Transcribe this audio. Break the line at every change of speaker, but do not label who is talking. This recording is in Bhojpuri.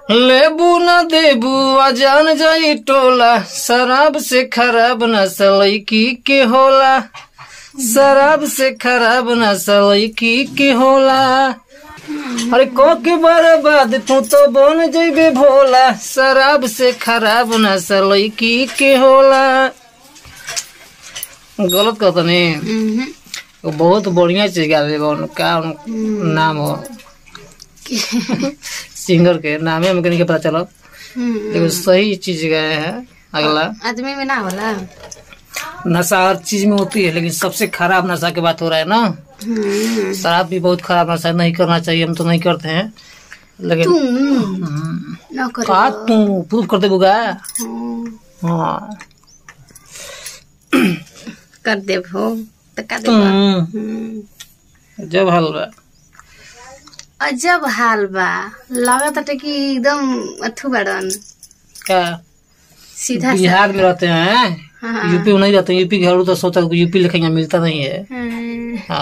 लेबू न देबू अजान जाई टोला, शराब से खराब नस्ल की होला, शराब से खराब नस्ल की होला। अरे को के बर्बाद तू तो बन जइबे भोला, शराब से खराब नस्ल की होला। गलत कहता नहीं, बहुत बढ़िया चीज गावे का नाम हो सिंगर के नाम है हमके नहीं पता चला, लेकिन सही चीज गए हैं। अगला
आदमी में ना होला,
नशा हर चीज में होती है, लेकिन सबसे खराब नशा की बात हो रहा है ना। शराब भी बहुत खराब नशा, नहीं करना चाहिए, हम तो नहीं करते हैं, लेकिन तू प्रूफ कर दे बुगा। हाँ
कर दे हो तो कर दे।
जब हलवा
अजब हाल बा, लागत कि एकदम अथु बड़न
क्या
सीधा
बिहार में रहते हैं।
हाँ।
यूपी में नहीं रहते, यूपी के घर तो सोचा यूपी लिखेंगे, मिलता नहीं है।
हाँ।